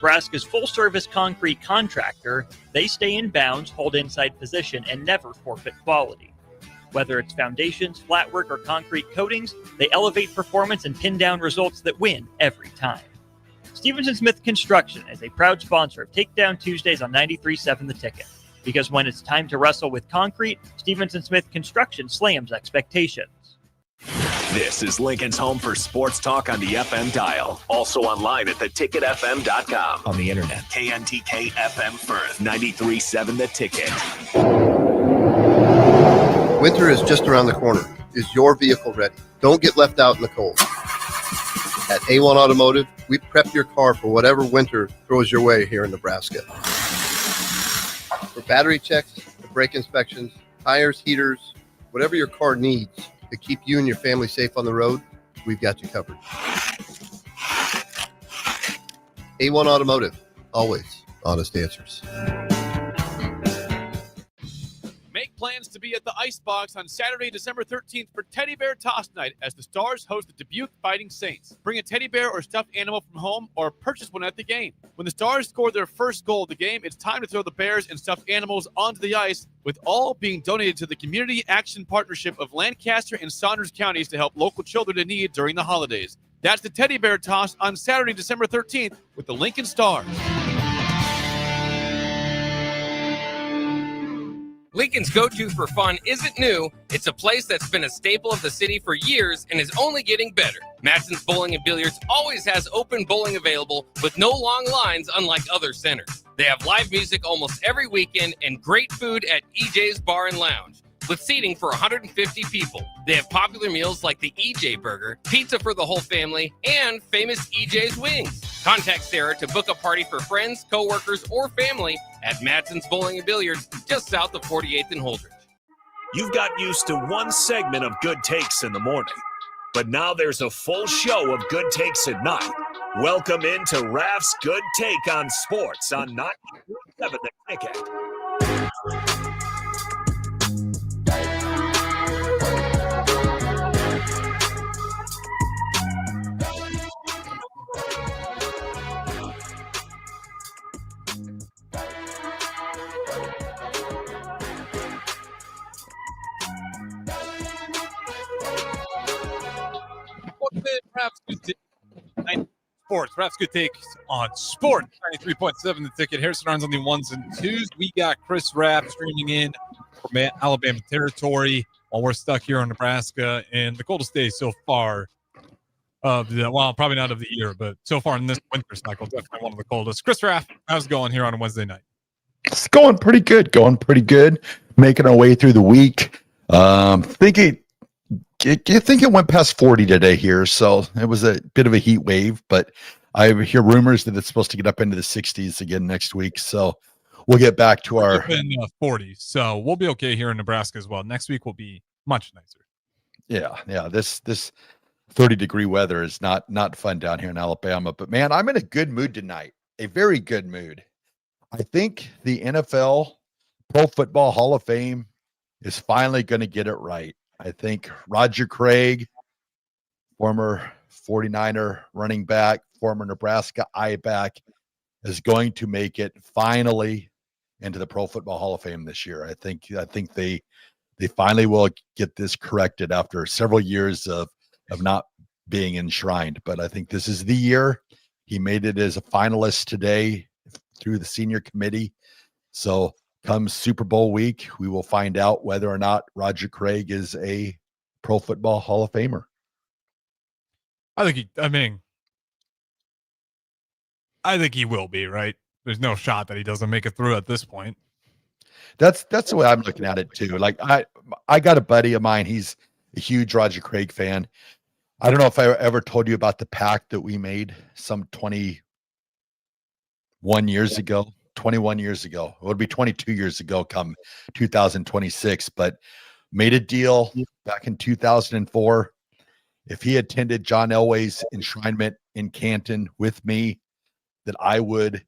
Nebraska's full-service concrete contractor, they stay in bounds, hold inside position, and never forfeit quality. Whether it's foundations, flatwork, or concrete coatings, they elevate performance and pin down results that win every time. Stevenson Smith Construction is a proud sponsor of Takedown Tuesdays on 93.7 The Ticket. Because when it's time to wrestle with concrete, Stevenson Smith Construction slams expectations. This is Lincoln's home for sports talk on the FM dial. Also online at theticketfm.com. On the internet, KNTK FM Firth, 93.7 The Ticket. Winter is just around the corner. Is your vehicle ready? Don't get left out in the cold. At A1 Automotive, we prep your car for whatever winter throws your way here in Nebraska. For battery checks, brake inspections, tires, heaters, whatever your car needs to keep you and your family safe on the road, we've got you covered. A1 Automotive, always honest answers. Make plans to be at the Icebox on Saturday, December 13th for Teddy Bear Toss Night as the Stars host the Dubuque Fighting Saints. Bring a teddy bear or stuffed animal from home or purchase one at the game. When the Stars score their first goal of the game, it's time to throw the bears and stuffed animals onto the ice, with all being donated to the Community Action Partnership of Lancaster and Saunders counties to help local children in need during the holidays. That's the Teddy Bear Toss on Saturday, December 13th with the Lincoln Stars. Lincoln's go-to for fun isn't new. It's a place that's been a staple of the city for years and is only getting better. Matson's Bowling and Billiards always has open bowling available with no long lines, unlike other centers. They have live music almost every weekend and great food at EJ's Bar and Lounge, with seating for 150 people. They have popular meals like the EJ Burger, pizza for the whole family, and famous EJ's Wings. Contact Sarah to book a party for friends, coworkers, or family at Matson's Bowling and Billiards, just south of 48th and Holdridge. You've got used to one segment of Good Takes in the morning, but now there's a full show of Good Takes at night. Welcome into Raff's Good Take on Sports on 97 The Ticket. Raff's Good Take Sports. Raff's Good Take on Sport 93.7 The Ticket. Harrison Arns on the ones and twos. We got Chris Raff streaming in from Alabama territory while we're stuck here in Nebraska. And the coldest day so far probably not of the year, but so far in this winter cycle, definitely one of the coldest. Chris Raff, how's it going here on a Wednesday night? It's going pretty good. Making our way through the week. I think it went past 40 today here, so it was a bit of a heat wave, but I hear rumors that it's supposed to get up into the 60s again next week, so we'll get back to our 40s, so we'll be okay here in Nebraska as well. Next week will be much nicer. Yeah, this 30-degree weather is not fun down here in Alabama, but man, I'm in a good mood tonight, a very good mood. I think the NFL Pro Football Hall of Fame is finally going to get it right. I think Roger Craig, former 49er running back, former Nebraska I-back, is going to make it finally into the Pro Football Hall of Fame this year. I think they finally will get this corrected after several years of not being enshrined. But I think this is the year. He made it as a finalist today through the senior committee. So come Super Bowl week, we will find out whether or not Roger Craig is a Pro Football Hall of Famer. I think he will be, right? There's no shot that he doesn't make it through at this point. That's the way I'm looking at it too. Like I got a buddy of mine, he's a huge Roger Craig fan. I don't know if I ever told you about the pact that we made some 21 years ago. It would be 22 years ago come 2026, but made a deal back in 2004. If he attended John Elway's enshrinement in Canton with me, that I would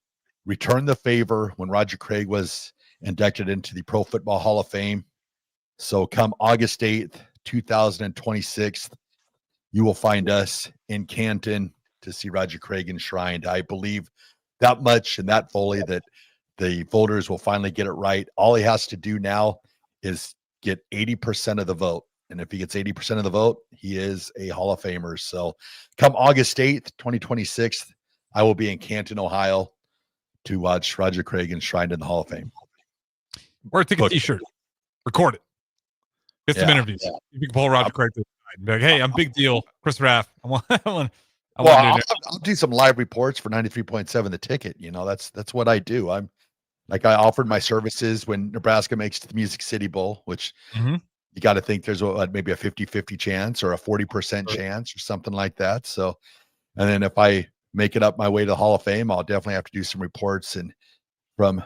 return the favor when Roger Craig was inducted into the Pro Football Hall of Fame. So come August 8th, 2026, you will find us in Canton to see Roger Craig enshrined. I believe that much and that fully that the voters will finally get it right. All he has to do now is get 80% of the vote. And if he gets 80% of the vote, he is a Hall of Famer. So come August 8th, 2026, I will be in Canton, Ohio to watch Roger Craig enshrined in the Hall of Fame. Or take a t-shirt. Record it. Get some interviews. Yeah. You can pull Roger Craig to the side and be like, hey, I'm big deal. Chris Raff. I'll do some live reports for 93.7 The Ticket. That's what I do. I offered my services when Nebraska makes the Music City Bowl, which you got to think there's maybe a 50-50 chance or a 40% chance or something like that. So, and then if I make it up my way to the Hall of Fame, I'll definitely have to do some reports. And from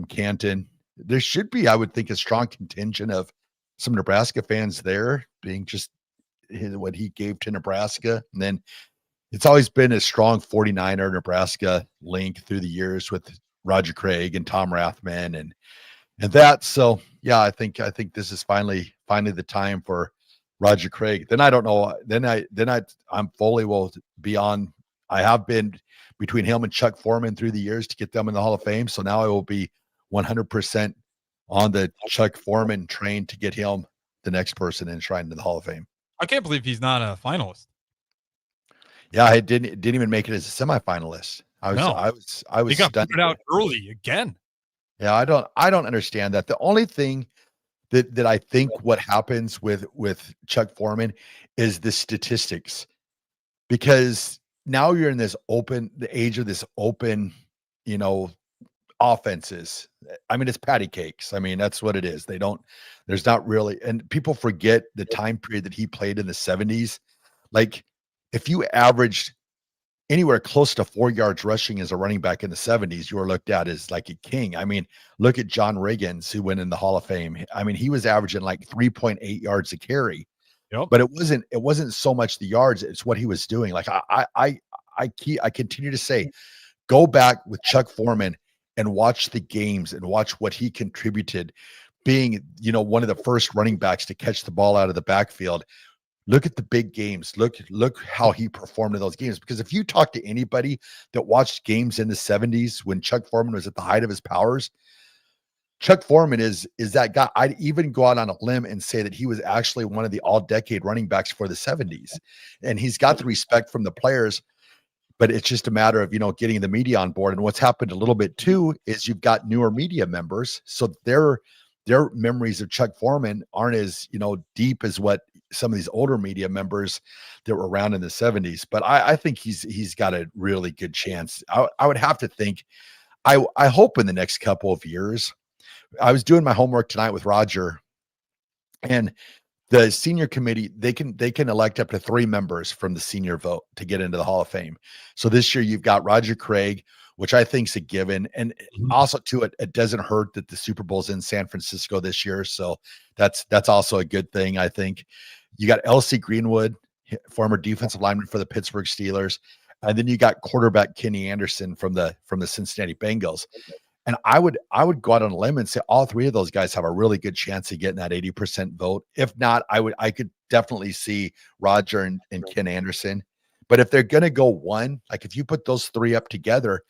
Canton, there should be, I would think, a strong contingent of some Nebraska fans there, being just what he gave to Nebraska. And then it's always been a strong 49er Nebraska link through the years with Roger Craig and Tom Rathman and that. So yeah, I think this is finally the time for Roger Craig. Then I don't know. I'm fully will be on. I have been between him and Chuck Foreman through the years to get them in the Hall of Fame. So now I will be 100% on the Chuck Foreman train to get him the next person enshrined in the Hall of Fame. I can't believe he's not a finalist. Yeah, I didn't even make it as a semifinalist. I was he got stunned. put out early again. Yeah, I don't understand that. The only thing that I think what happens with Chuck Foreman is the statistics, because now you're in the age of this open, offenses. I mean, it's patty cakes. I mean, that's what it is. There's not really, and people forget the time period that he played in the 70s. Like, if you averaged anywhere close to 4 yards rushing as a running back in the 70s, you were looked at as like a king. I mean, look at John Riggins, who went in the Hall of Fame. I mean, he was averaging like 3.8 yards a carry. Yep. But it wasn't so much the yards, it's what he was doing. Like I continue to say, go back with Chuck Foreman and watch the games and watch what he contributed, being, one of the first running backs to catch the ball out of the backfield. Look at the big games. Look how he performed in those games. Because if you talk to anybody that watched games in the 70s when Chuck Foreman was at the height of his powers, Chuck Foreman is that guy. I'd even go out on a limb and say that he was actually one of the all-decade running backs for the 70s. And he's got the respect from the players, but it's just a matter of, getting the media on board. And what's happened a little bit too is you've got newer media members. So their memories of Chuck Foreman aren't as, deep as what some of these older media members that were around in the 70s. But I think he's got a really good chance. I would have to think, I hope in the next couple of years. I was doing my homework tonight with Roger, and the senior committee, they can elect up to 3 members from the senior vote to get into the Hall of Fame. So this year you've got Roger Craig, which I think is a given. And also too, it doesn't hurt that the Super Bowl's in San Francisco this year. So that's also a good thing, I think. You got L.C. Greenwood, former defensive lineman for the Pittsburgh Steelers. And then you got quarterback Kenny Anderson from the Cincinnati Bengals. And I would go out on a limb and say all 3 of those guys have a really good chance of getting that 80% vote. If not, I could definitely see Roger and Ken Anderson. But if they're going to go one, like if you put those 3 up together,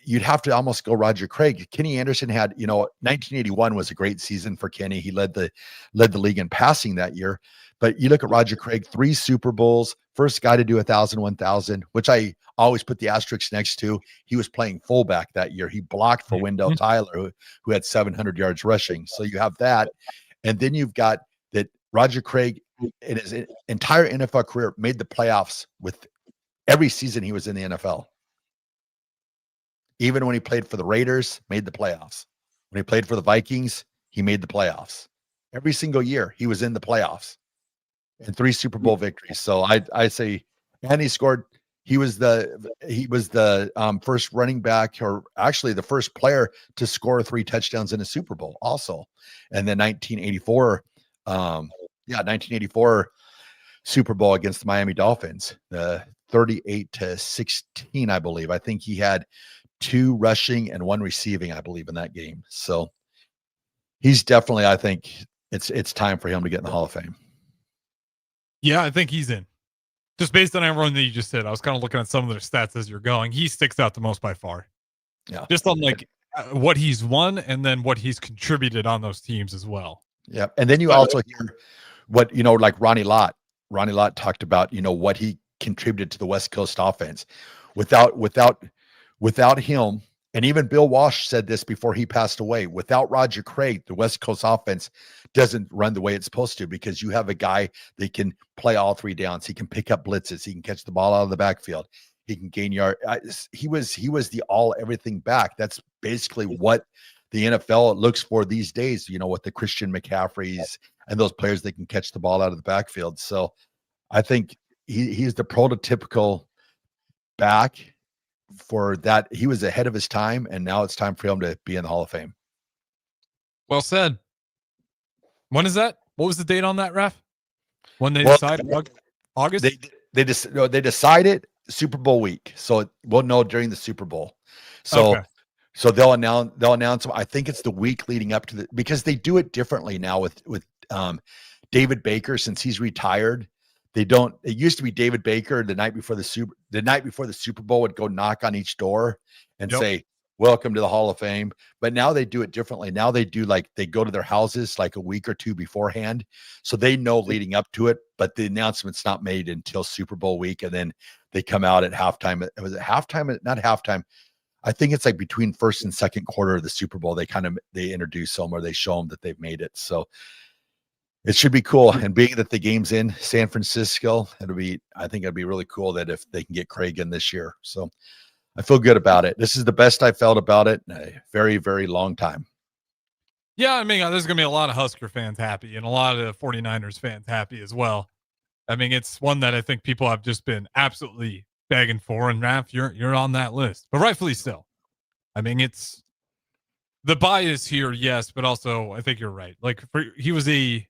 you'd have to almost go Roger Craig. Kenny Anderson had, 1981 was a great season for Kenny. He led the league in passing that year. But you look at Roger Craig, 3 Super Bowls, first guy to do 1,000, which I always put the asterisk next to. He was playing fullback that year. He blocked for Wendell Tyler, who had 700 yards rushing. So you have that. And then you've got that Roger Craig in his entire NFL career made the playoffs with every season he was in the NFL. Even when he played for the Raiders, made the playoffs. When he played for the Vikings, he made the playoffs. Every single year he was in the playoffs. And 3 Super Bowl victories. So I say, and he was the first running back, or actually the first player to score 3 touchdowns in a Super Bowl also. And then 1984 Super Bowl against the Miami Dolphins, the 38-16, I believe. I think he had 2 rushing and 1 receiving, I believe, in that game. So he's definitely, I think it's time for him to get in the Hall of Fame. Yeah, I think he's in. Just based on everyone that you just said, I was kind of looking at some of their stats as you're going. He sticks out the most by far. Yeah. Just on what he's won and then what he's contributed on those teams as well. Yeah. And then you also hear what, like Ronnie Lott talked about, what he contributed to the West Coast offense without him. And even Bill Walsh said this before he passed away. Without Roger Craig, the West Coast offense doesn't run the way it's supposed to, because you have a guy that can play all three downs. He can pick up blitzes. He can catch the ball out of the backfield. He can gain yard. He was the everything back. That's basically what the NFL looks for these days, with the Christian McCaffreys and those players that can catch the ball out of the backfield. So I think he's the prototypical back for that. He was ahead of his time, and now it's time for him to be in the Hall of Fame. Well said. When is that? What was the date on that, Raff? When they decide? August? They decide it Super Bowl week. So we'll know during the Super Bowl. So So they'll announce them. I think it's the week leading up to because they do it differently now with David Baker, since he's retired. It used to be David Baker the night before the Super Bowl would go knock on each door and say, "Welcome to the Hall of Fame." But now they do it differently. Now they do they go to their houses like a week or two beforehand. So they know leading up to it, but the announcement's not made until Super Bowl week. And then they come out at halftime. Was it halftime? Not halftime. I think it's like between first and second quarter of the Super Bowl. They introduce them, or they show them that they've made it. So it should be cool. And being that the game's in San Francisco, I think it'd be really cool that if they can get Craig in this year. So I feel good about it. This is the best I felt about it in a very, very long time. Yeah, I mean, there's going to be a lot of Husker fans happy and a lot of 49ers fans happy as well. I mean, it's one that I think people have just been absolutely begging for, and Raff, you're on that list, but rightfully so. I mean, it's the bias here, yes, but also I think you're right. He was a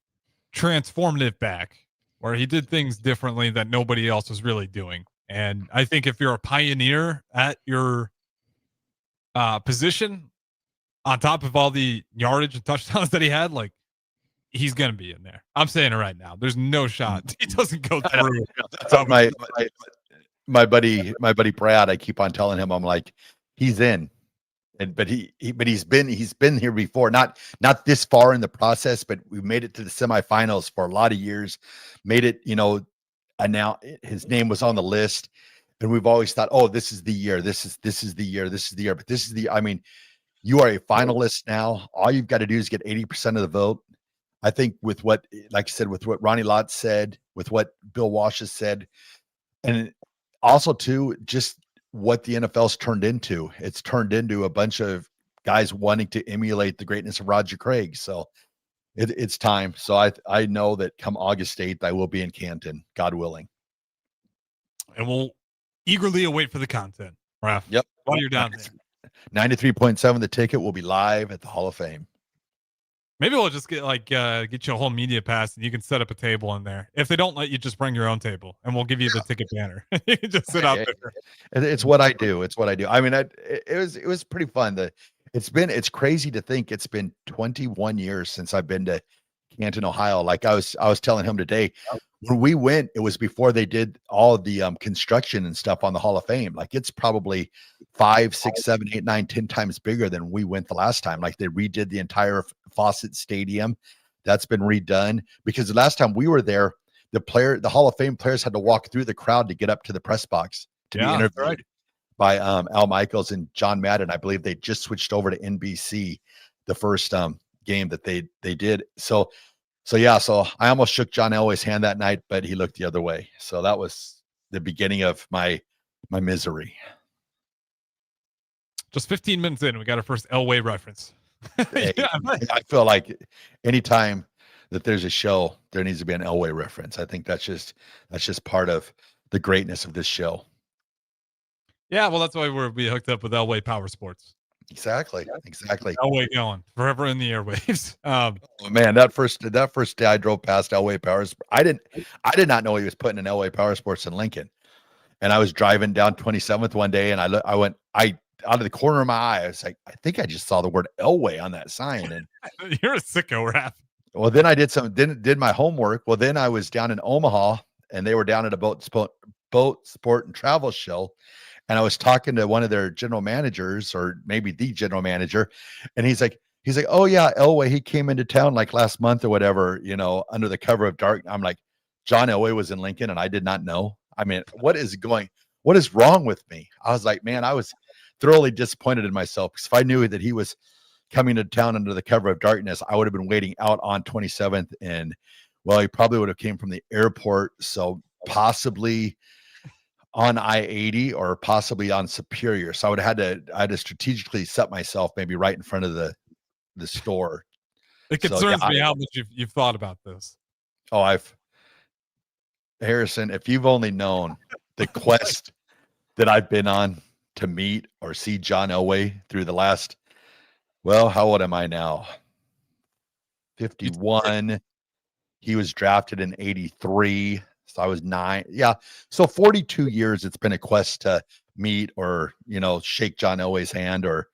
transformative back where he did things differently that nobody else was really doing. And I think if you're a pioneer at your position, on top of all the yardage and touchdowns that he had, he's going to be in there. I'm saying it right now. There's no shot he doesn't go through. That's my buddy Brad. I keep on telling him, I'm like, he's in. But he's been here before, not this far in the process, but we made it to the semifinals for a lot of years. Made it, and now his name was on the list, and we've always thought, oh, this is the year. This is the year. This is the year. But I mean, you are a finalist now. All you've got to do is get 80% of the vote. I think with what, like I said, with what Ronnie Lott said, with what Bill Walsh has said, and also too, just what the NFL's turned into. It's turned into a bunch of guys wanting to emulate the greatness of Roger Craig. So it's time. So I know that come August 8th, I will be in Canton, God willing. And we'll eagerly await for the content, Raff. Yep. While you're down there. 93.7 the ticket will be live at the Hall of Fame. Maybe we'll just get you a whole media pass and you can set up a table in there. If they don't let you, just bring your own table and we'll give you the ticket banner. You can just sit out there. It's what I do. I mean, it was pretty fun. It's crazy to think it's been 21 years since I've been to Canton, Ohio. Like I was telling him today, when we went, it was before they did all the construction and stuff on the Hall of Fame. Like it's probably 5, 6, 7, 8, 9, 10 times bigger than we went the last time. Like they redid the entire Fawcett Stadium. That's been redone because the last time we were there, the Hall of Fame players had to walk through the crowd to get up to the press box to be interviewed by Al Michaels and John Madden. I believe they just switched over to NBC the first game that they did. So I almost shook John Elway's hand that night, but he looked the other way. So that was the beginning of my misery. Just 15 minutes in, we got our first Elway reference. Hey, I feel like anytime that there's a show, there needs to be an Elway reference. I think that's just part of the greatness of this show. Yeah, well, that's why we hooked up with Elway Power Sports. Exactly. Elway going forever in the airwaves. Oh man, that first day I drove past Elway Power, I did not know he was putting an Elway Power Sports in Lincoln, and I was driving down 27th one day, and I went out of the corner of my eye, I was like, I think I just saw the word Elway on that sign, and you're a sicko, Raff. Well, then I did my homework. Well, then I was down in Omaha and they were down at a boat sport and travel show. And I was talking to one of their general managers, or maybe the general manager, and he's like, oh yeah, Elway, he came into town like last month or whatever, under the cover of dark. I'm like, John Elway was in Lincoln, and I did not know. I mean, what is wrong with me? I was like, man, I was thoroughly disappointed in myself, because if I knew that he was coming to town under the cover of darkness, I would have been waiting out on 27th, and well, he probably would have came from the airport, so possibly on I-80 or possibly on Superior. So I had to strategically set myself maybe right in front of the store. It concerns me how much you've thought about this. Oh, Harrison, if you've only known the quest that I've been on to meet or see John Elway through the last, well, how old am I now? 51. He was drafted in 83. So I was 9. Yeah. So 42 years it's been a quest to meet or, shake John Elway's hand, or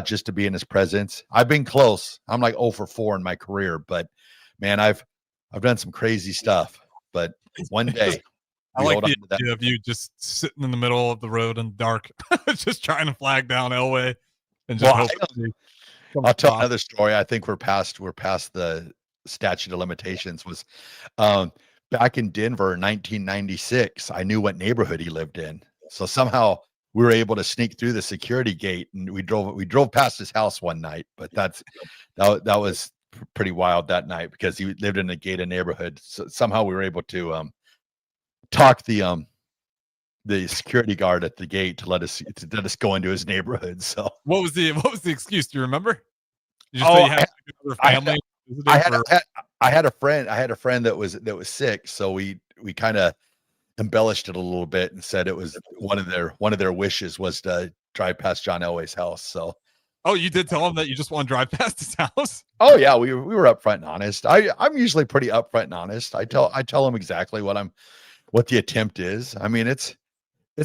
just to be in his presence. I've been close. I'm like 0 for 4 in my career, but man, I've done some crazy stuff. But one day I like the idea of you just sitting in the middle of the road in the dark, just trying to flag down Elway and just I'll tell another story. I think we're past the statute of limitations. Was back in Denver in 1996, I knew what neighborhood he lived in. So somehow we were able to sneak through the security gate, and we drove past his house one night, but that was pretty wild that night, because he lived in a gated neighborhood. So somehow we were able to talk the security guard at the gate to let us go into his neighborhood. So what was the excuse? Do you remember? Did you say you had family? I had a friend that was sick, so we kind of embellished it a little bit and said it was one of their wishes was to drive past John Elway's house. So, oh, you did tell him that you just want to drive past his house? Oh yeah, we were upfront and honest. I'm usually pretty upfront and honest. I tell him exactly what the attempt is. I mean, it's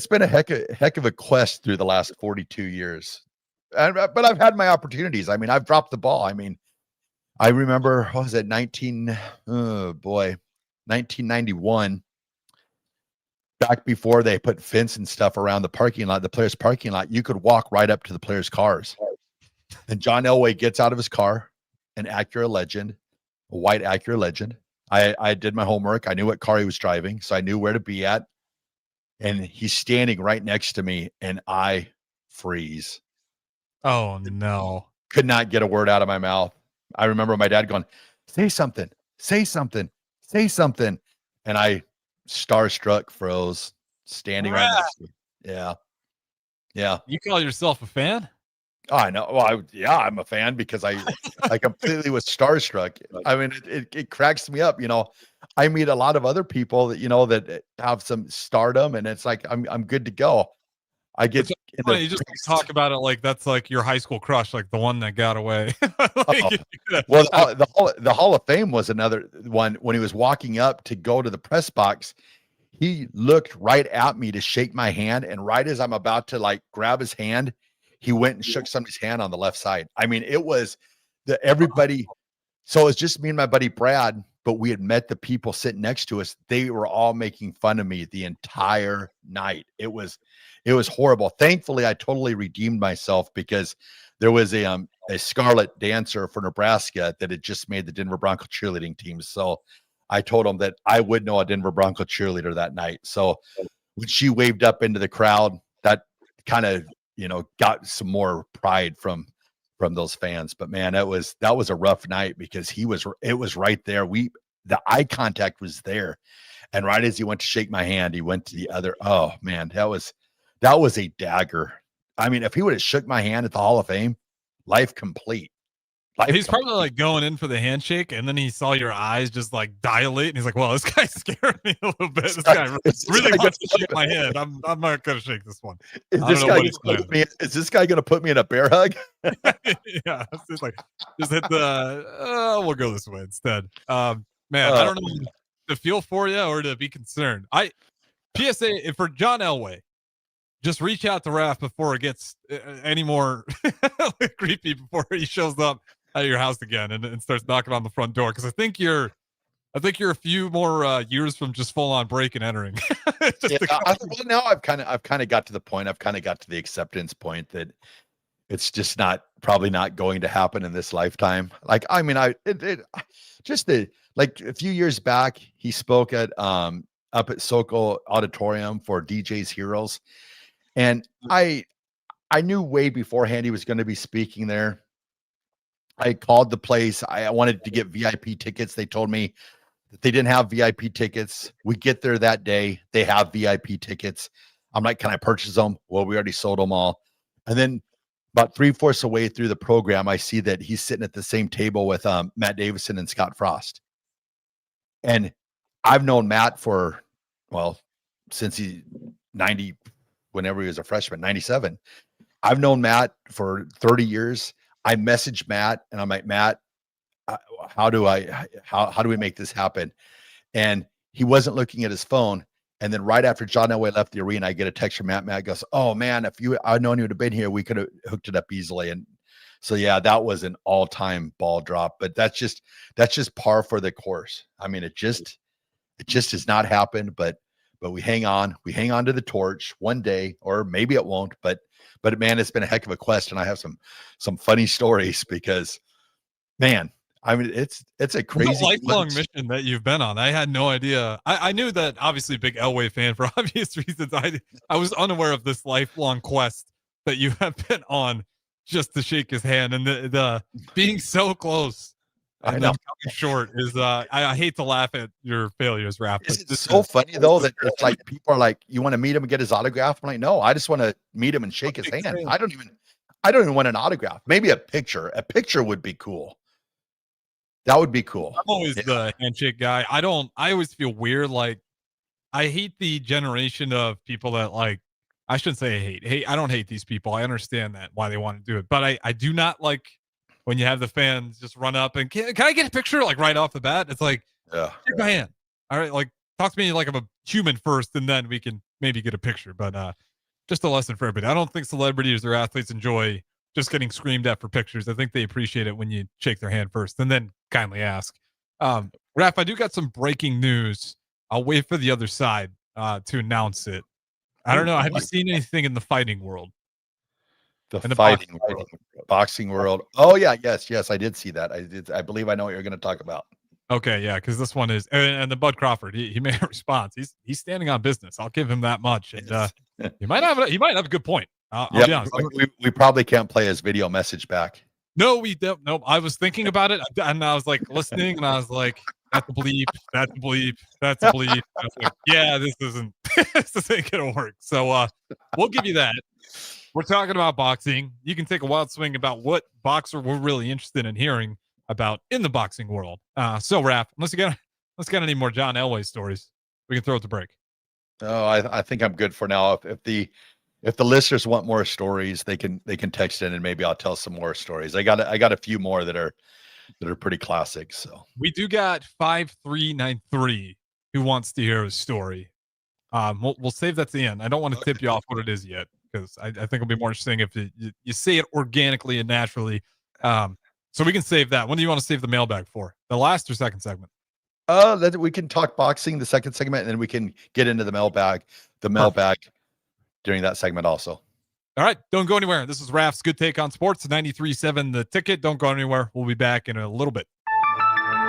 been a heck of a quest through the last 42 years, but I've had my opportunities. I mean, I've dropped the ball. I mean, I remember, what was it, 1991, back before they put fence and stuff around the players' parking lot, you could walk right up to the players' cars. And John Elway gets out of his car, an Acura Legend, a white Acura Legend. I did my homework. I knew what car he was driving, so I knew where to be at. And he's standing right next to me, and I freeze. Oh, no. Could not get a word out of my mouth. I remember my dad going, say something. And I starstruck froze, standing right next to him. Yeah. You call yourself a fan? Oh, I know. Well, I'm a fan because I completely was starstruck. I mean, it cracks me up. I meet a lot of other people that, that have some stardom, and it's like, I'm good to go. I get you just talk about it like that's like your high school crush, like the one that got away. Well, the Hall of Fame was another one. When he was walking up to go to the press box, he looked right at me to shake my hand, and right as I'm about to grab his hand, he went and shook somebody's hand on the left side. I mean, it was everybody. So it was just me and my buddy Brad, but we had met the people sitting next to us. They were all making fun of me the entire night. It was horrible. Thankfully, I totally redeemed myself, because there was a Scarlet dancer for Nebraska that had just made the Denver Bronco cheerleading team. So I told him that I would know a Denver Bronco cheerleader that night. So when she waved up into the crowd, that kind of, got some more pride from those fans. But man, that was a rough night, because it was right there. The eye contact was there. And right as he went to shake my hand, he went to the other. Oh man, that was a dagger. I mean, if he would have shook my hand at the Hall of Fame, life complete. He's probably going in for the handshake, and then he saw your eyes just dilate, and he's like, well, this guy scared me a little bit. This guy really wants to shake my hand. I'm not going to shake this one. Is this guy going to put me in a bear hug? Yeah. It's just just hit we'll go this way instead. Man, I don't know to feel for you or to be concerned. PSA for John Elway, just reach out to Raff before it gets any more creepy, before he shows up at your house again and starts knocking on the front door. Because I think you're I think you're a few more years from just full on break and entering. Now I've kind of got to the point. I've kind of got to the acceptance point that it's just probably not going to happen in this lifetime. Like, I mean, like a few years back, he spoke at up at Sokol Auditorium for DJ's Heroes, and I knew way beforehand he was going to be speaking there. I called the place. I wanted to get VIP tickets. They told me that they didn't have VIP tickets. We get there that day. They have VIP tickets. I'm like, can I purchase them? Well, we already sold them all. And then about 3/4 of the way through the program, I see that he's sitting at the same table with Matt Davison and Scott Frost. And I've known Matt since he's 90, whenever he was a freshman, 97. I've known Matt for 30 years. I messaged Matt and I'm like, Matt, how do we make this happen? And he wasn't looking at his phone. And then right after John Elway left the arena, I get a text from Matt. Matt goes, oh man, if I'd known you would have been here, we could have hooked it up easily. And so, yeah, that was an all-time ball drop, but that's just par for the course. I mean, it just has not happened, but we hang on to the torch one day, or maybe it won't, but man, it's been a heck of a quest. And I have some funny stories because, man, I mean, it's a crazy lifelong mission that you've been on. I had no idea. I knew that, obviously, big Elway fan for obvious reasons. I was unaware of this lifelong quest that you have been on just to shake his hand, and the being so close and then coming short is. I hate to laugh at your failures, Raff. It's so funny though that it's like people are like, "You want to meet him and get his autograph?" I'm like, "No, I just want to meet him and shake his hand. I don't even want an autograph. Maybe a picture. A picture would be cool." That would be cool. I'm always the handshake guy. I always feel weird. Like, I hate the generation of people that, like, I shouldn't say hate. I don't hate these people. I understand that why they want to do it. But I do not like when you have the fans just run up and can I get a picture, like, right off the bat? It's like, shake my hand. All right. Like, talk to me like I'm a human first, and then we can maybe get a picture. But just a lesson for everybody. I don't think celebrities or athletes enjoy just getting screamed at for pictures. I think they appreciate it when you shake their hand first and then kindly ask. Raff, I do got some breaking news. I'll wait for the other side to announce it. I don't know. Have you seen anything in the fighting world? The fighting world, boxing world. Oh yeah, yes, I did see that. I believe I know what you're going to talk about. Okay, yeah, because this one is, and the Bud Crawford, he made a response. He's standing on business. I'll give him that much. And he might have a good point. I'll be honest. We probably can't play his video message back. No, we don't. No, I was thinking about it, and I was like listening, and I was like, "That's a bleep. That's a bleep. That's a bleep." I was like, "Yeah, this ain't gonna work." So we'll give you that. We're talking about boxing. You can take a wild swing about what boxer we're really interested in hearing about in the boxing world. So, Raff, unless you got any more John Elway stories, we can throw it to break. Oh, I think I'm good for now. If the listeners want more stories, they can text in and maybe I'll tell some more stories. I got a few more that are pretty classic. So we do got 5393 who wants to hear a story. We'll save that to the end. I don't want to tip you off what it is yet, because I think it'll be more interesting if you say it organically and naturally. So we can save that. When do you want to save the mailbag for? The last or second segment? We can talk boxing the second segment, and then we can get into the mailbag. During that segment also. All right, don't go anywhere. This is Raff's Good Take on Sports, 93.7 The Ticket. Don't go anywhere. We'll be back in a little bit.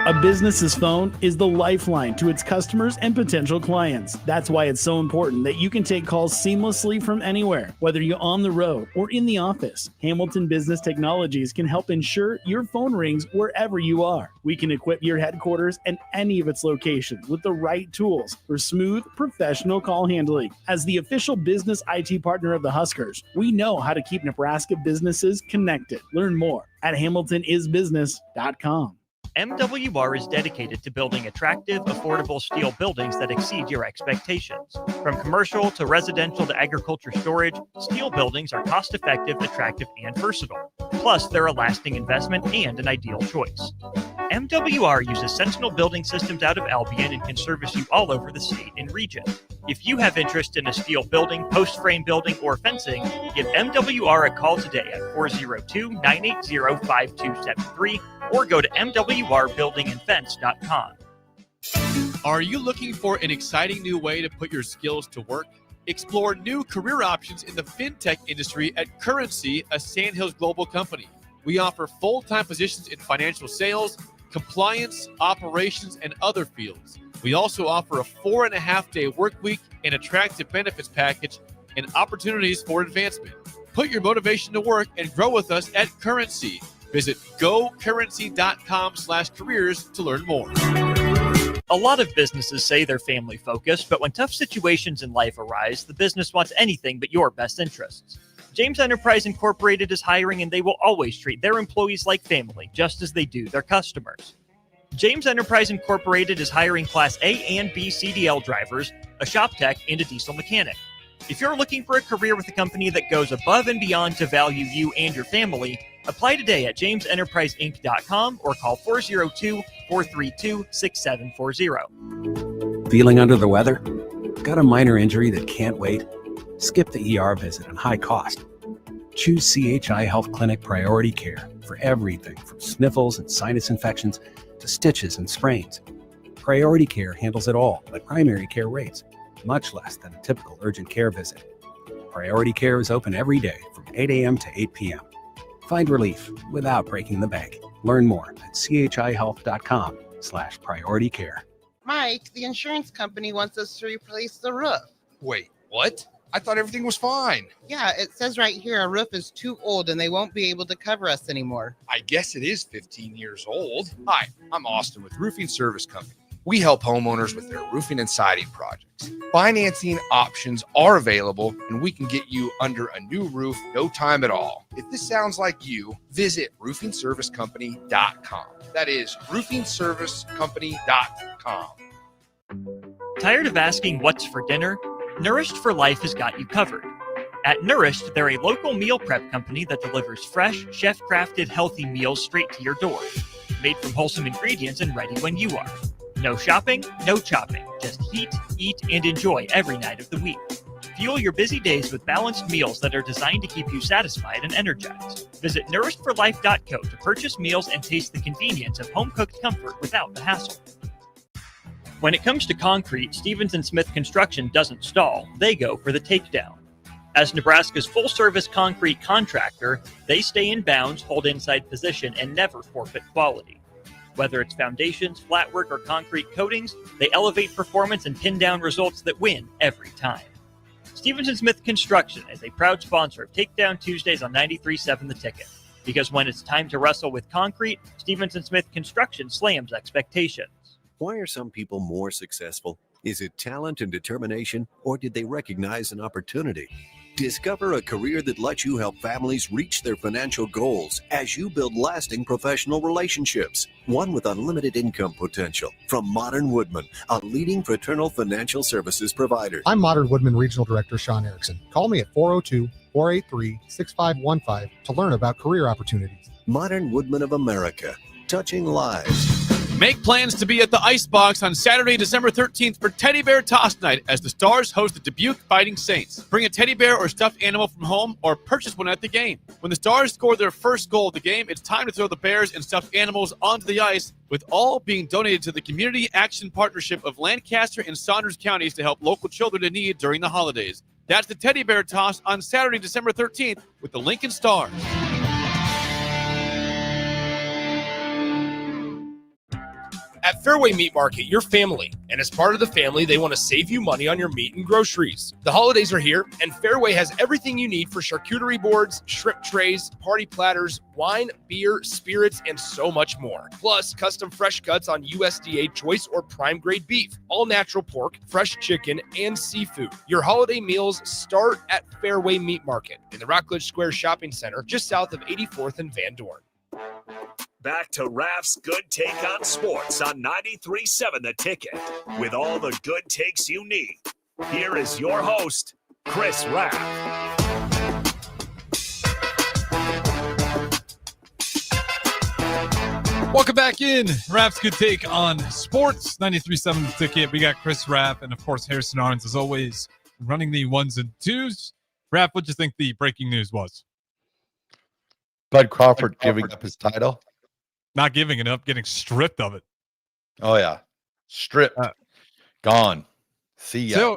A business's phone is the lifeline to its customers and potential clients. That's why it's so important that you can take calls seamlessly from anywhere, whether you're on the road or in the office. Hamilton Business Technologies can help ensure your phone rings wherever you are. We can equip your headquarters and any of its locations with the right tools for smooth, professional call handling. As the official business IT partner of the Huskers, we know how to keep Nebraska businesses connected. Learn more at hamiltonisbusiness.com. MWR is dedicated to building attractive, affordable steel buildings that exceed your expectations. From commercial to residential to agriculture storage, steel buildings are cost-effective, attractive, and versatile. Plus, they're a lasting investment and an ideal choice. MWR uses Sentinel Building Systems out of Albion and can service you all over the state and region. If you have interest in a steel building, post-frame building, or fencing, give MWR a call today at 402-980-5273 or go to mwrbuildingandfence.com. Are you looking for an exciting new way to put your skills to work? Explore new career options in the fintech industry at Currency, a Sandhills Global company. We offer full-time positions in financial sales, compliance, operations, and other fields. We also offer a 4.5-day work week, an attractive benefits package, and opportunities for advancement. Put your motivation to work and grow with us at Currency. Visit gocurrency.com/careers to learn more. A lot of businesses say they're family focused, but when tough situations in life arise, the business wants anything but your best interests. James Enterprise Incorporated is hiring, and they will always treat their employees like family, just as they do their customers. James Enterprise Incorporated is hiring Class A and B CDL drivers, a shop tech, and a diesel mechanic. If you're looking for a career with a company that goes above and beyond to value you and your family, apply today at jamesenterpriseinc.com or call 402-432-6740. Feeling under the weather? Got a minor injury that can't wait? Skip the ER visit and high cost. Choose CHI Health Clinic Priority Care for everything from sniffles and sinus infections to stitches and sprains. Priority Care handles it all at primary care rates, much less than a typical urgent care visit. Priority Care is open every day from 8 a.m. to 8 p.m. Find relief without breaking the bank. Learn more at chihealth.com/priority care. Mike, the insurance company wants us to replace the roof. Wait, what? I thought everything was fine. Yeah, it says right here our roof is too old and they won't be able to cover us anymore. I guess it is 15 years old. Hi, I'm Austin with Roofing Service Company. We help homeowners with their roofing and siding projects. Financing options are available, and we can get you under a new roof no time at all. If this sounds like you, visit roofingservicecompany.com. That is roofingservicecompany.com. Tired of asking what's for dinner? Nourished for Life has got you covered. At Nourished, they're a local meal prep company that delivers fresh, chef-crafted, healthy meals straight to your door. Made from wholesome ingredients and ready when you are. No shopping, no chopping. Just heat, eat, and enjoy every night of the week. Fuel your busy days with balanced meals that are designed to keep you satisfied and energized. Visit nourishedforlife.co to purchase meals and taste the convenience of home-cooked comfort without the hassle. When it comes to concrete, Stevens & Smith Construction doesn't stall. They go for the takedown. As Nebraska's full-service concrete contractor, they stay in bounds, hold inside position, and never forfeit quality. Whether it's foundations, flatwork, or concrete coatings, they elevate performance and pin down results that win every time. Stevens & Smith Construction is a proud sponsor of Takedown Tuesdays on 93.7 The Ticket. Because when it's time to wrestle with concrete, Stevens & Smith Construction slams expectations. Why are some people more successful? Is it talent and determination, or did they recognize an opportunity? Discover a career that lets you help families reach their financial goals as you build lasting professional relationships. One with unlimited income potential. From Modern Woodman, a leading fraternal financial services provider. I'm Modern Woodman Regional Director Sean Erickson. Call me at 402-483-6515 to learn about career opportunities. Modern Woodman of America, touching lives. Make plans to be at the Icebox on Saturday, December 13th for Teddy Bear Toss Night as the Stars host the Dubuque Fighting Saints. Bring a teddy bear or stuffed animal from home or purchase one at the game. When the Stars score their first goal of the game, it's time to throw the bears and stuffed animals onto the ice, with all being donated to the Community Action Partnership of Lancaster and Saunders counties to help local children in need during the holidays. That's the Teddy Bear Toss on Saturday, December 13th with the Lincoln Stars. At Fairway Meat Market, you're family, and as part of the family, they want to save you money on your meat and groceries. The holidays are here, and Fairway has everything you need for charcuterie boards, shrimp trays, party platters, wine, beer, spirits, and so much more. Plus, custom fresh cuts on USDA choice or prime grade beef, all natural pork, fresh chicken, and seafood. Your holiday meals start at Fairway Meat Market in the Rockledge Square Shopping Center, just south of 84th and Van Dorn. Back to Raff's Good Take on Sports on 93.7 The Ticket, with all the good takes you need. Here is your host, Chris Raff. Welcome back in. Raff's Good Take on Sports, 93.7 The Ticket. We got Chris Raff and, of course, Harrison Arns, as always, running the ones and twos. Raff, what do you think the breaking news was? Bud Crawford giving up his title. Not giving it up, getting stripped of it. Oh, yeah. stripped, gone. See ya. So,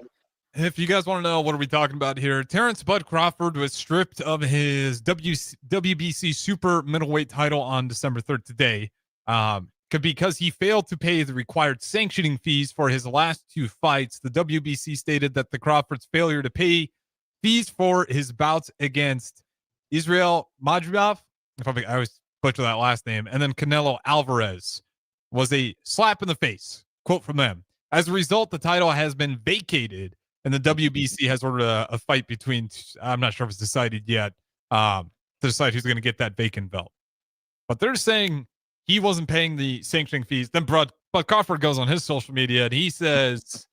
if you guys want to know what are we talking about here, Terrence Bud Crawford was stripped of his WBC super middleweight title on December 3rd today, because he failed to pay the required sanctioning fees for his last two fights. The WBC stated that the Crawford's failure to pay fees for his bouts against Israel Madrimov, I always butcher that last name, and then Canelo Alvarez was a slap in the face. Quote from them. As a result, the title has been vacated, and the WBC has ordered a fight between, I'm not sure if it's decided yet, to decide who's going to get that vacant belt. But they're saying he wasn't paying the sanctioning fees. Then Bud Crawford goes on his social media, and he says,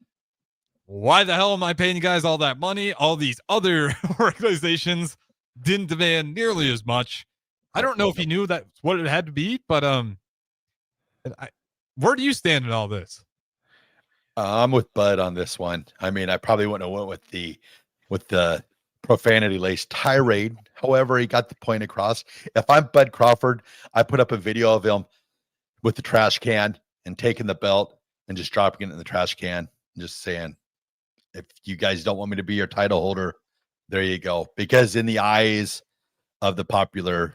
why the hell am I paying you guys all that money? All these other organizations didn't demand nearly as much. I don't know if he knew that's what it had to be, but where do you stand in all this? I'm with Bud on this one. I mean, I probably wouldn't have went with the profanity laced tirade. However, he got the point across. If I'm Bud Crawford, I put up a video of him with the trash can and taking the belt and just dropping it in the trash can and just saying, if you guys don't want me to be your title holder, there you go. Because in the eyes of the popular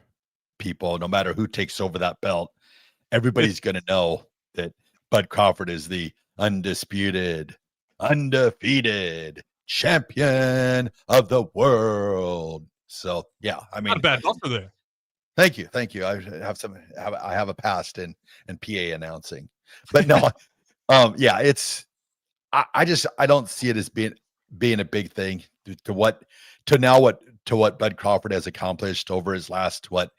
people, no matter who takes over that belt, everybody's going to know that Bud Crawford is the undisputed, undefeated champion of the world. So yeah, I mean, not a bad buffer there. Thank you. I have a past in PA announcing, but no, yeah, it's. I don't see it as being a big thing to what Bud Crawford has accomplished over his last what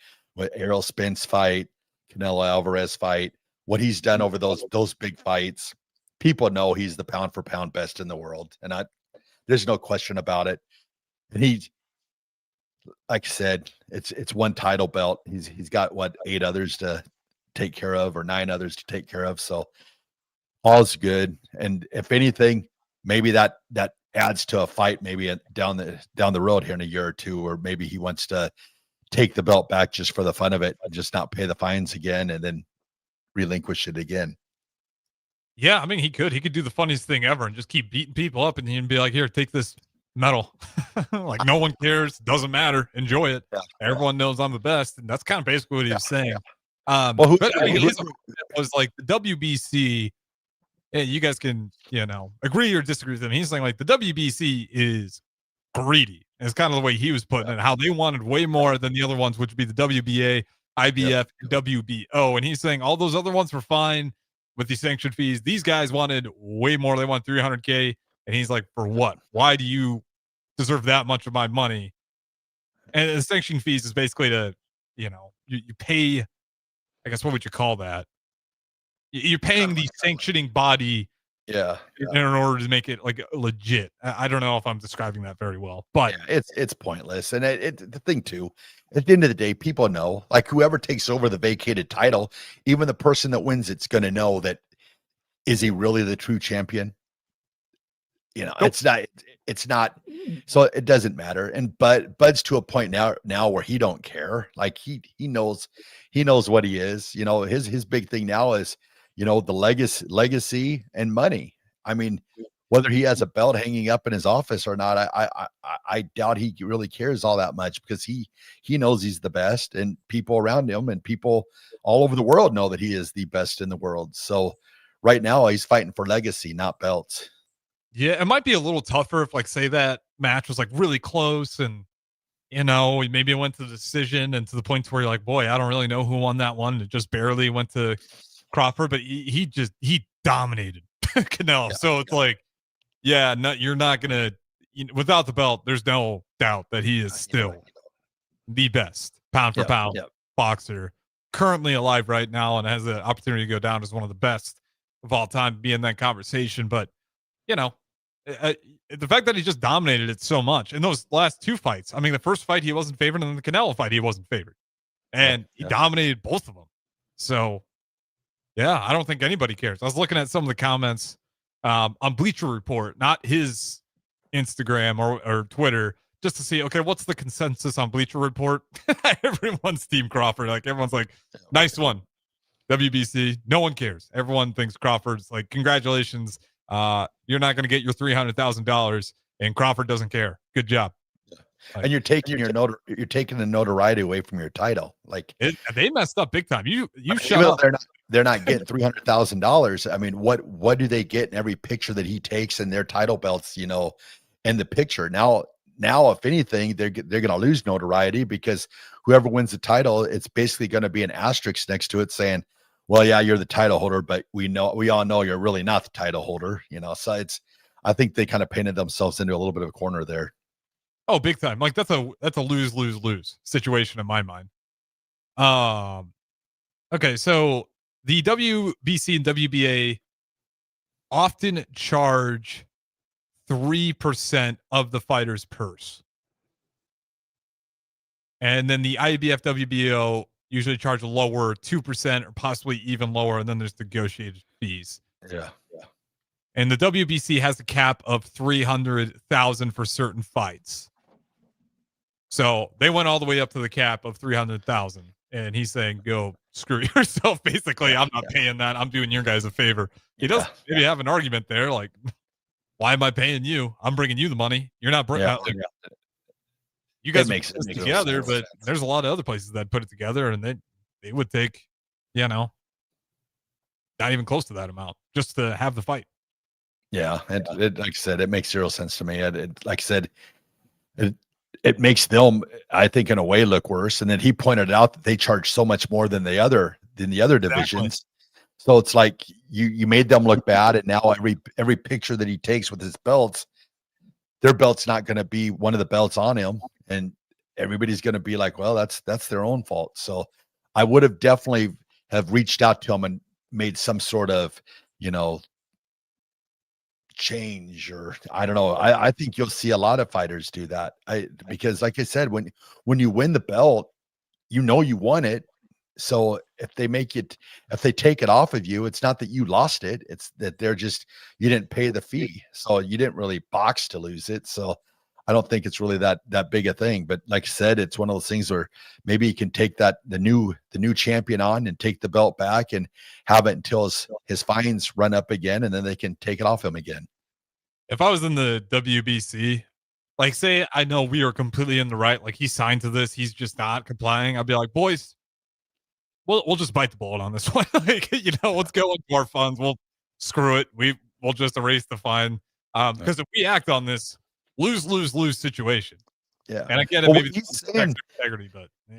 Errol Spence fight, Canelo Alvarez fight, what he's done over those big fights. People know he's the pound for pound best in the world, and there's no question about it. And he, like I said, it's one title belt. He's got 8 others to take care of, or 9 others to take care of. So all's good. And if anything, maybe that adds to a fight, maybe down the road here in a year or two, or maybe he wants to take the belt back just for the fun of it, and just not pay the fines again, and then relinquish it again. Yeah, I mean, he could do the funniest thing ever and just keep beating people up, and he'd be like, here, take this medal. Like, no one cares. Doesn't matter. Enjoy it. Yeah, everyone knows I'm the best. And that's kind of basically what he was saying. Yeah. His was like the WBC, and you guys can, agree or disagree with him. He's saying like the WBC is greedy. And it's kind of the way he was putting it, how they wanted way more than the other ones, which would be the WBA, IBF, and WBO. And he's saying all those other ones were fine with the sanction fees. These guys wanted way more. They want $300K. And he's like, for what? Why do you deserve that much of my money? And the sanction fees is basically to, you pay, I guess, what would you call that? You're paying the sanctioning body in order to make it like legit. I don't know if I'm describing that very well, but it's pointless. And the thing too, at the end of the day, people know, like, whoever takes over the vacated title, even the person that wins it's going to know that, is he really the true champion? It's not. So it doesn't matter. And Bud's to a point now where he don't care. Like he knows what he is. His big thing now is, the legacy and money. I mean, whether he has a belt hanging up in his office or not, I doubt he really cares all that much, because he knows he's the best, and people around him and people all over the world know that he is the best in the world. So right now he's fighting for legacy, not belts. Yeah, it might be a little tougher if, like, say that match was like really close, and maybe it went to the decision, and to the point where you're like, boy, I don't really know who won that one. It just barely went to Crawford, but he dominated Canelo. So it's like, you're not gonna, without the belt, there's no doubt that he is still the best pound for pound boxer currently alive right now, and has the opportunity to go down as one of the best of all time, be in that conversation. But the fact that he just dominated it so much in those last 2 fights. I mean, the first fight he wasn't favored, and then the Canelo fight he wasn't favored, and he dominated both of them. So yeah, I don't think anybody cares. I was looking at some of the comments on Bleacher Report, not his Instagram or Twitter, just to see, okay, what's the consensus on Bleacher Report? Everyone's Team Crawford. Like, everyone's like, nice one. WBC, no one cares. Everyone thinks Crawford's like, congratulations. You're not going to get your $300,000, and Crawford doesn't care. Good job. Like, and you're taking you're taking the notoriety away from your title. Like they messed up big time. You shut even though up. they're not getting $300,000. I mean, what do they get in every picture that he takes in their title belts? You know, in the picture now, if anything, they're going to lose notoriety because whoever wins the title, it's basically going to be an asterisk next to it saying, "Well, yeah, you're the title holder, but we all know you're really not the title holder." You know, so I think they kind of painted themselves into a little bit of a corner there. Oh, big time. Like that's a lose situation in my mind. Okay, so the WBC and WBA often charge 3% of the fighter's purse. And then the IBF WBO usually charge a lower 2% or possibly even lower, and then there's negotiated fees. Yeah. And the WBC has a cap of 300,000 for certain fights. So they went all the way up to the cap of 300,000, and he's saying, "Go screw yourself." Basically, I'm not paying that. I'm doing your guys a favor. He does maybe have an argument there, like, "Why am I paying you? I'm bringing you the money. You're not bringing." You guys make it together, but there's a lot of other places that put it together, and they would take, not even close to that amount just to have the fight. Yeah, it like I said, it makes zero sense to me. Like I said, it makes them, I think, in a way, look worse. And then he pointed out that they charge so much more than the other divisions. So it's like you made them look bad, and now every picture that he takes with his belts, their belt's not going to be one of the belts on him, and everybody's going to be like, well, that's their own fault. So I would have definitely have reached out to him and made some sort of, change, or I don't know. I think you'll see a lot of fighters do that. Because like I said, when you win the belt, you won it. So if they take it off of you, it's not that you lost it. It's that you didn't pay the fee. So you didn't really box to lose it. So I don't think it's really that big a thing. But like I said, it's one of those things where maybe he can take the new champion on and take the belt back and have it until his fines run up again, and then they can take it off him again. If I was in the WBC, like, say I know we are completely in the right, like he signed to this, he's just not complying, I'd be like, boys, we'll just bite the bullet on this one. Like, let's go into our funds. We'll screw it. We'll just erase the fine. Because if we act on this lose situation. Yeah. And I get it, maybe it's integrity, but yeah.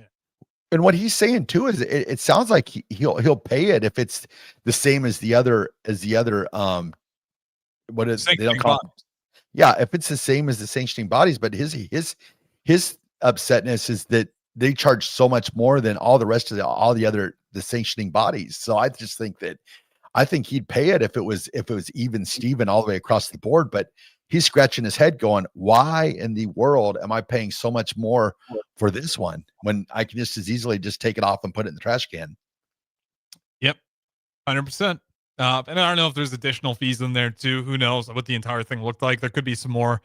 And what he's saying too is it sounds like he'll pay it if it's the same as the other what is they don't call it. Yeah, if it's the same as the sanctioning bodies, but his upsetness is that they charge so much more than all the rest of the sanctioning bodies. So I just think he'd pay it if it was even Steven all the way across the board, but he's scratching his head going, why in the world am I paying so much more for this one when I can just as easily just take it off and put it in the trash can? Yep. 100%. And I don't know if there's additional fees in there too. Who knows what the entire thing looked like? There could be some more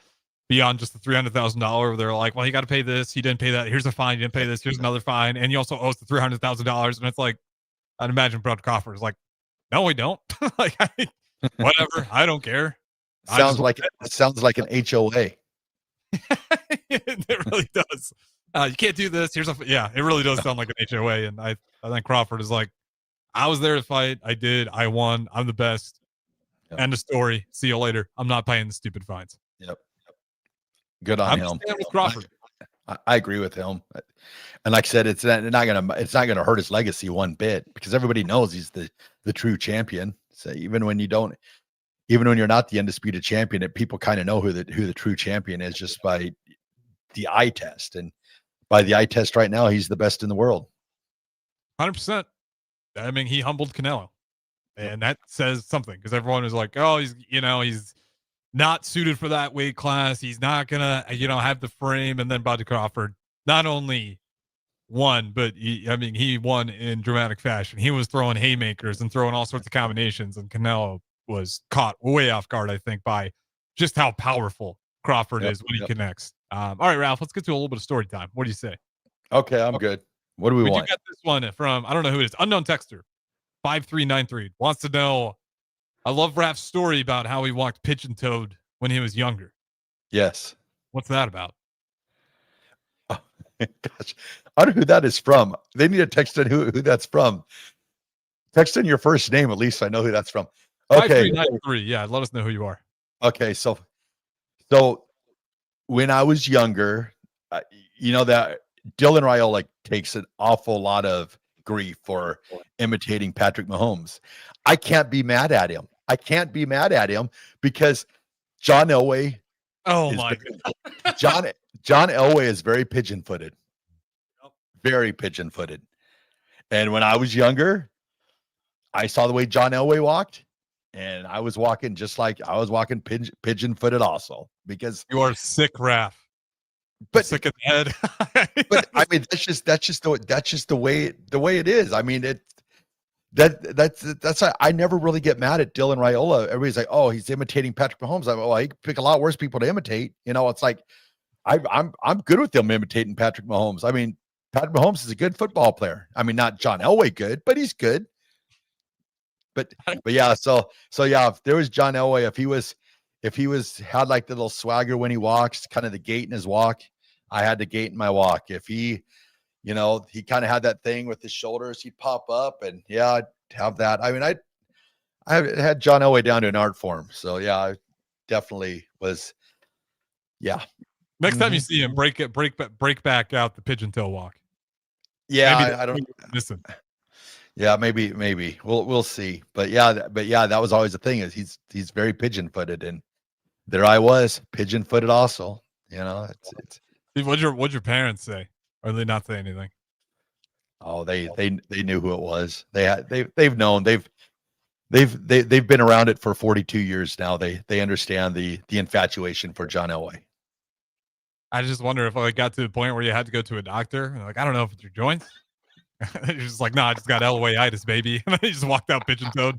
beyond just the $300,000. They're like, well, you got to pay this. You didn't pay that. Here's a fine. You didn't pay this. Here's another fine. And you also owe us the $300,000. And it's like, I'd imagine Brad Crawford is like, no, we don't. Like, whatever. I don't care. Sounds like an HOA. It really does. You can't do this. It really does sound like an HOA. And I think Crawford is like, I was there to fight. I did. I won. I'm the best. Yep. End of story. See you later. I'm not paying the stupid fines. Yep. Good on him. With Crawford. I agree with him. And like I said, it's not gonna hurt his legacy one bit because everybody knows he's the true champion. So even when you're not the undisputed champion, people kind of know who the true champion is just by the eye test. And by the eye test right now, he's the best in the world. 100%. I mean, he humbled Canelo, and that says something because everyone is like, "Oh, he's not suited for that weight class. He's not gonna, have the frame." And then Buddy Crawford not only won, but he won in dramatic fashion. He was throwing haymakers and throwing all sorts of combinations, and Canelo was caught way off guard, I think, by just how powerful Crawford is when he connects. All right, Ralph, let's get to a little bit of story time. What do you say? Okay, I'm good. What do we want? You got this one from, I don't know who it is, unknown texter. 5393 wants to know, I love Raff's story about how he walked pigeon-toed when he was younger. Yes. What's that about? Oh, gosh, I don't know who that is from. They need to text in who that's from. Text in your first name, at least I know who that's from. Okay. 5393. Yeah, let us know who you are. Okay, so when I was younger, that Dylan Raiola takes an awful lot of grief for imitating Patrick Mahomes. I can't be mad at him. Because John Elway. Oh my God. John Elway is very pigeon-footed. Very pigeon-footed. And when I was younger, I saw the way John Elway walked, and I was walking just like I was walking pigeon-footed also, because you are sick, Raff. But sick in the head. But I mean, that's just the way it is. I mean, that's I never really get mad at Dylan Raiola. Everybody's like, oh, he's imitating Patrick Mahomes. I'm he could pick a lot worse people to imitate. It's like I'm good with them imitating Patrick Mahomes. I mean, Patrick Mahomes is a good football player. I mean, not John Elway good, but he's good. But yeah, so yeah, if there was John Elway, if he had like the little swagger when he walks, kind of the gait in his walk, I had the gait in my walk. If he kind of had that thing with his shoulders, he'd pop up, and yeah, I'd have that. I mean, I had John Elway down to an art form. So yeah, I definitely was. Yeah. Next time you see him, break back out the pigeon toe walk. Yeah, maybe I don't listen. Yeah, maybe we'll see. But yeah, that was always the thing, is he's very pigeon-footed, and there I was pigeon-footed also. It's. What'd your parents say? Or did they not say anything? Oh, they knew who it was. They've known. They've been around it for 42 years now. They understand the infatuation for John Elway. I just wonder if I got to the point where you had to go to a doctor, and like, I don't know if it's your joints. You're just like, no, I just got Elwayitis, baby. And then you just walked out pigeon-toed.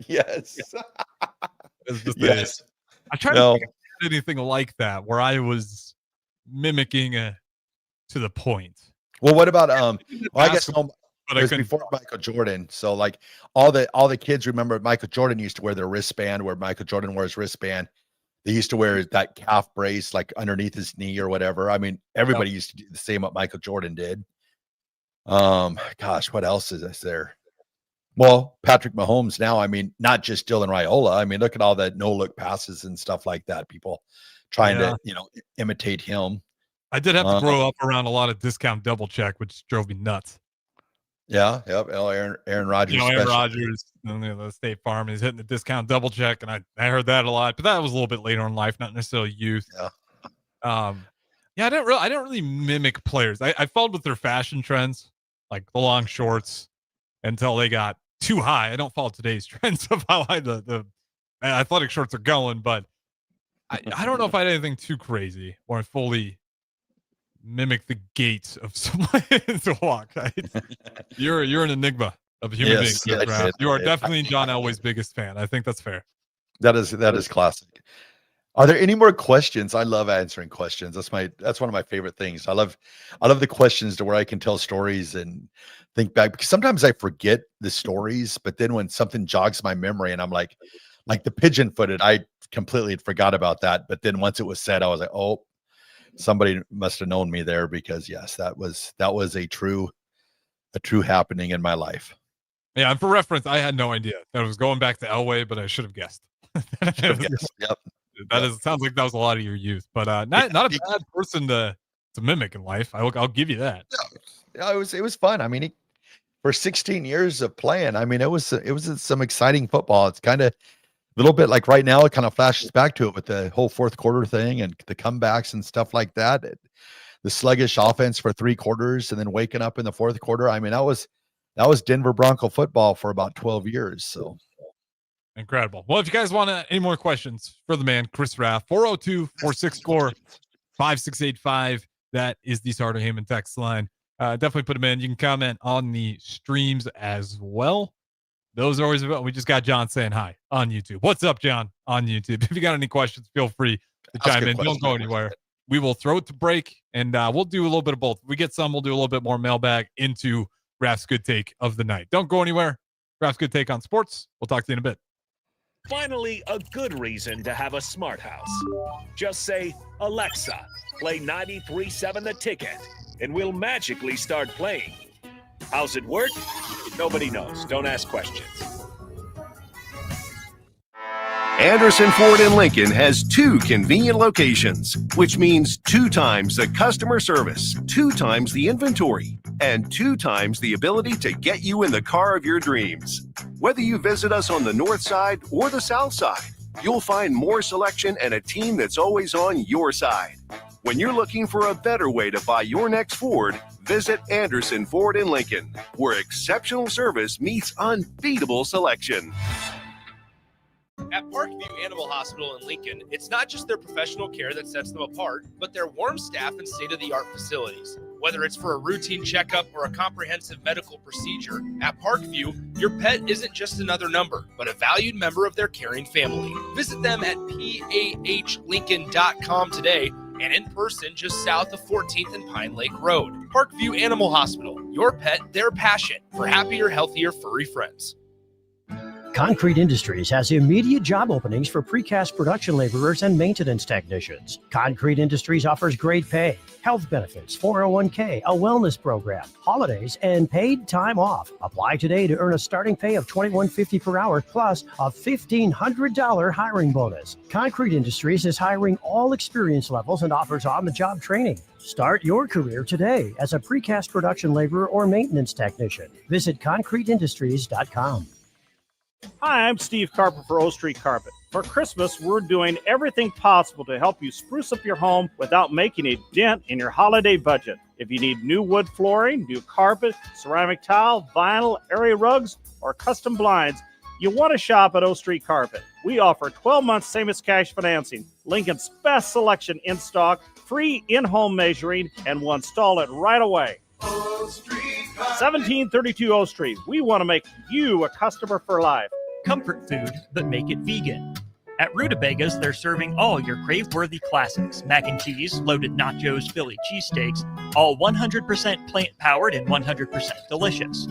Yes. Yes. I tried to think of anything like that where I was mimicking to the point. Well, what about I guess no, but it was before Michael Jordan. So like all the kids remember Michael Jordan used to wear their wristband, where Michael Jordan wears wristband. They used to wear that calf brace like underneath his knee or whatever. I mean, everybody used to do the same what Michael Jordan did. Gosh, what else is there? Well, Patrick Mahomes now, I mean, not just Dylan Raiola. I mean, look at all the no-look passes and stuff like that. People trying to, imitate him. I did have to grow up around a lot of discount double check, which drove me nuts. Yeah, yep. Aaron Rodgers. Aaron Rodgers, the State Farm, he's hitting the discount double check, and I heard that a lot, but that was a little bit later in life, not necessarily youth. Yeah. Yeah, I didn't really mimic players. I followed with their fashion trends, like the long shorts, until they got too high. I don't follow today's trends of how high the athletic shorts are going, but I don't know if I had anything too crazy or I fully mimic the gait of someone to walk. You're an enigma of human beings. You are definitely John Elway's biggest fan. I think that's fair. That is classic. Are there any more questions? I love answering questions. That's one of my favorite things. I love the questions to where I can tell stories and think back, because sometimes I forget the stories, but then when something jogs my memory and I'm like the pigeon-footed, I completely forgot about that. But then once it was said, I was like, oh, somebody must have known me there, because yes, that was a true happening in my life. Yeah, and for reference, I had no idea that it was going back to Elway, but I should have guessed. Yep. Sounds like that was a lot of your youth, but not a bad person to mimic in life. I'll give you that. Yeah, it was fun. I mean, for 16 years of playing, I mean, it was some exciting football. It's kind of a little bit like right now, it kind of flashes back to it with the whole fourth quarter thing and the comebacks and stuff like that. The sluggish offense for 3 quarters and then waking up in the fourth quarter. I mean, that was Denver Bronco football for about 12 years. So incredible. Well, if you guys want any more questions for the man, Chris Raff, 402-464-5685. That is the Starter Heyman text line. Definitely put them in. You can comment on the streams as well. Those are always about. We just got John saying hi on YouTube. What's up, John, on YouTube? If you got any questions, feel free to chime in. Don't go anywhere. We will throw it to break, and we'll do a little bit of both. If we get some, we'll do a little bit more mailbag into Raff's good take of the night. Don't go anywhere. Raff's Good Take on Sports. We'll talk to you in a bit. Finally, a good reason to have a smart house. Just say, Alexa, play 93.7 The Ticket, and we'll magically start playing. How's it work? Nobody knows. Don't ask questions. Anderson Ford in Lincoln has 2 convenient locations, which means 2 times the customer service, 2 times the inventory, and 2 times the ability to get you in the car of your dreams. Whether you visit us on the north side or the south side, you'll find more selection and a team that's always on your side. When you're looking for a better way to buy your next Ford, visit Anderson Ford in Lincoln, where exceptional service meets unbeatable selection. At Parkview Animal Hospital in Lincoln, it's not just their professional care that sets them apart, but their warm staff and state-of-the-art facilities. Whether it's for a routine checkup or a comprehensive medical procedure, at Parkview, your pet isn't just another number, but a valued member of their caring family. Visit them at pahlincoln.com today and in person just south of 14th and Pine Lake Road. Parkview Animal Hospital, your pet, their passion for happier, healthier, furry friends. Concrete Industries has immediate job openings for precast production laborers and maintenance technicians. Concrete Industries offers great pay, health benefits, 401k, a wellness program, holidays, and paid time off. Apply today to earn a starting pay of $21.50 per hour plus a $1,500 hiring bonus. Concrete Industries is hiring all experience levels and offers on-the-job training. Start your career today as a precast production laborer or maintenance technician. Visit concreteindustries.com. Hi, I'm Steve Carper for O Street Carpet. For Christmas, we're doing everything possible to help you spruce up your home without making a dent in your holiday budget. If you need new wood flooring, new carpet, ceramic tile, vinyl, area rugs, or custom blinds, you want to shop at O Street Carpet. We offer 12-month same-as-cash financing, Lincoln's best selection in stock, free in-home measuring, and we'll install it right away. 1732 O Street. We want to make you a customer for life. Comfort food, but make it vegan. At Rutabagas, they're serving all your crave-worthy classics. Mac and cheese, loaded nachos, Philly cheesesteaks, all 100% plant-powered and 100% delicious.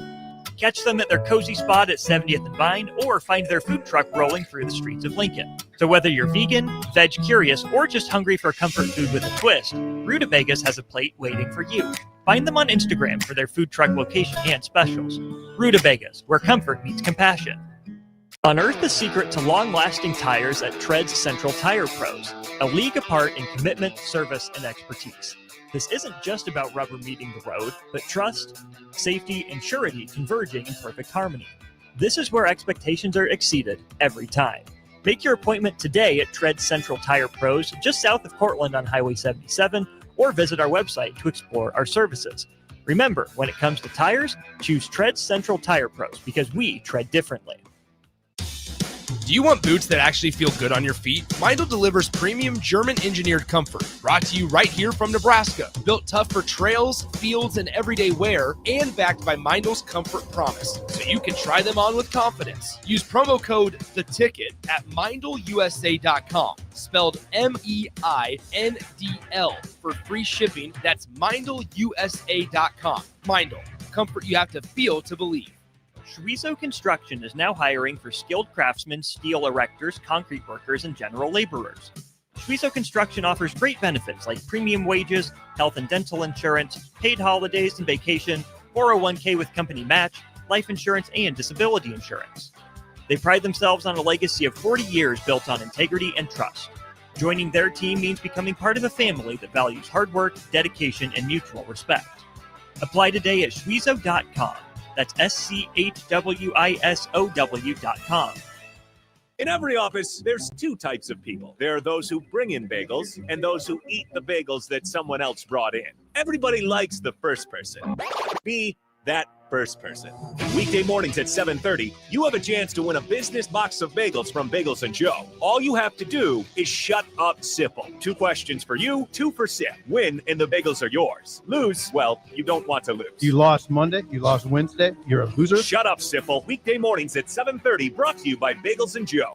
Catch them at their cozy spot at 70th and Vine, or find their food truck rolling through the streets of Lincoln. So whether you're vegan, veg curious, or just hungry for comfort food with a twist, Rutabagas has a plate waiting for you. Find them on Instagram for their food truck location and specials. Rutabagas, where comfort meets compassion. Unearth the secret to long-lasting tires at Tread's Central Tire Pros, a league apart in commitment, service, and expertise. This isn't just about rubber meeting the road, but trust, safety, and surety converging in perfect harmony. This is where expectations are exceeded every time. Make your appointment today at Tread's Central Tire Pros, just south of Cortland on Highway 77, or visit our website to explore our services. Remember, when it comes to tires, choose Tread's Central Tire Pros because we tread differently. Do you want boots that actually feel good on your feet? Meindl delivers premium German-engineered comfort, brought to you right here from Nebraska. Built tough for trails, fields, and everyday wear, and backed by Meindl's Comfort Promise, so you can try them on with confidence. Use promo code THETICKET at MeindlUSA.com, spelled MEINDL, for free shipping. That's MeindlUSA.com. Meindl, comfort you have to feel to believe. Schweizo Construction is now hiring for skilled craftsmen, steel erectors, concrete workers, and general laborers. Schweizo Construction offers great benefits like premium wages, health and dental insurance, paid holidays and vacation, 401k with company match, life insurance, and disability insurance. They pride themselves on a legacy of 40 years built on integrity and trust. Joining their team means becoming part of a family that values hard work, dedication, and mutual respect. Apply today at schweizo.com. That's SCHWISOW.com. In every office, there's 2 types of people. There are those who bring in bagels and those who eat the bagels that someone else brought in. Everybody likes the first person. Be that first person. Weekday mornings at 7:30, you have a chance to win a business box of bagels from Bagels & Joe. All you have to do is shut up, Sipple. 2 questions for you, 2 for Sip. Win, and the bagels are yours. Lose, well, you don't want to lose. You lost Monday, you lost Wednesday, you're a loser. Shut up, Sipple. Weekday mornings at 7:30, brought to you by Bagels & Joe.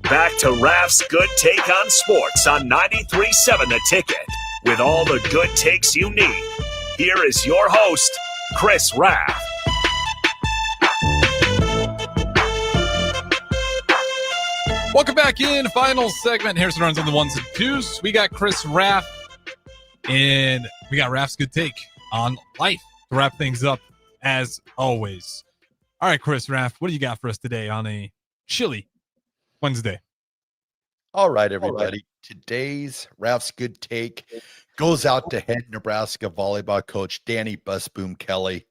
Back to Raff's Good Take on Sports on 93.7 The Ticket. With all the good takes you need, here is your host, Chris Raff. Welcome back in. Final segment. Harrison runs on the ones and twos. We got Chris Raff, and we got Raff's good take on life to wrap things up as always. All right, Chris Raff, what do you got for us today on a chilly Wednesday? All right, everybody. Today's Raff's good take goes out to head Nebraska volleyball coach Danny Busboom Kelly.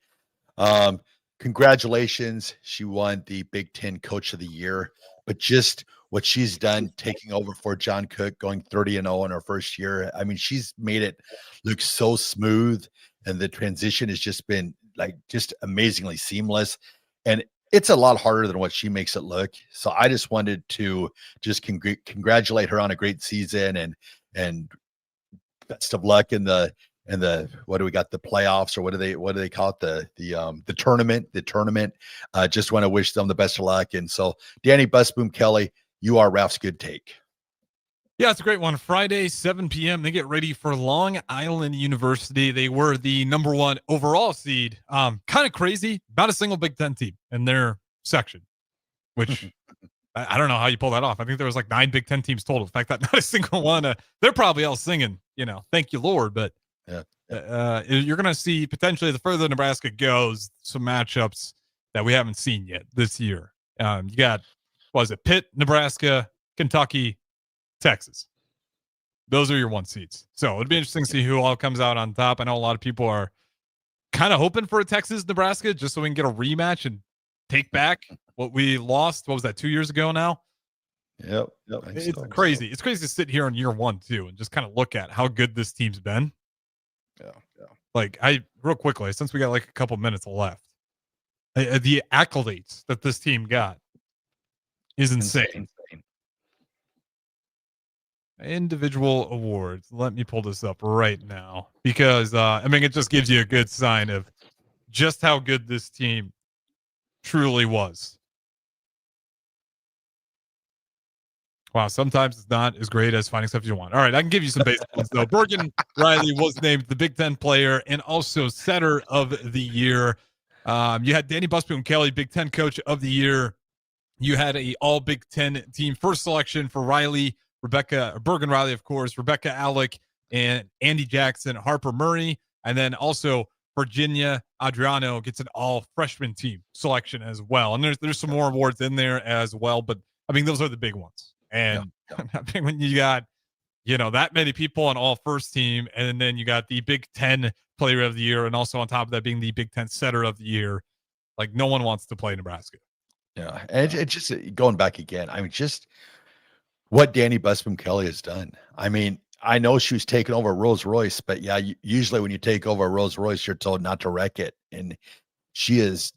Congratulations. She won the Big Ten Coach of the Year, but just what she's done taking over for John Cook, going 30-0 in her first year. I mean, she's made it look so smooth, and the transition has just been just amazingly seamless. And it's a lot harder than what she makes it look. So I just wanted to just congratulate her on a great season and best of luck in the what do we got, the playoffs, or what do they call it, the tournament. Just want to wish them the best of luck. And so Danny Busboom Kelly, you are Raff's good take. Yeah, it's a great one. Friday, 7 p.m. They get ready for Long Island University. They were the number 1 overall seed. Kind of crazy. Not a single Big Ten team in their section, which I don't know how you pull that off. I think there was like 9 Big Ten teams total. The fact that not a single one, they're probably all singing, thank you, Lord. But you're going to see potentially, the further Nebraska goes, some matchups that we haven't seen yet this year. You got, Pitt, Nebraska, Kentucky, Texas. Those are your 1 seeds. So it'd be interesting to see who all comes out on top. I know a lot of people are kind of hoping for a Texas, Nebraska, just so we can get a rematch and take back what we lost. What was that, 2 years ago now? Yep. It's crazy. It's crazy to sit here on year 1 too and just kind of look at how good this team's been. Yeah. Real quickly, since we got like a couple minutes left, the accolades that this team got is insane. Individual awards. Let me pull this up right now because it just gives you a good sign of just how good this team truly was. Wow, sometimes it's not as great as finding stuff you want. All right, I can give you some basic ones though. Bergen Riley was named the Big Ten Player and also Setter of the Year. You had Danny Busboom Kelly, Big Ten Coach of the Year. You had a All Big Ten team first selection for Riley, Bergen Riley, of course, Rebecca Alec, and Andy Jackson, Harper Murray, and then also Virginia Adriano gets an all freshman team selection as well. And there's some more awards in there as well, but those are the big ones. And I think when you got, that many people on all first team, and then you got the Big Ten Player of the Year, and also on top of that being the Big Ten Setter of the Year, no one wants to play Nebraska. Yeah, and it's just going back again. Just what Danny Busboom Kelly has done. I know she was taking over a Rolls Royce, but usually when you take over a Rolls Royce, you're told not to wreck it. And she has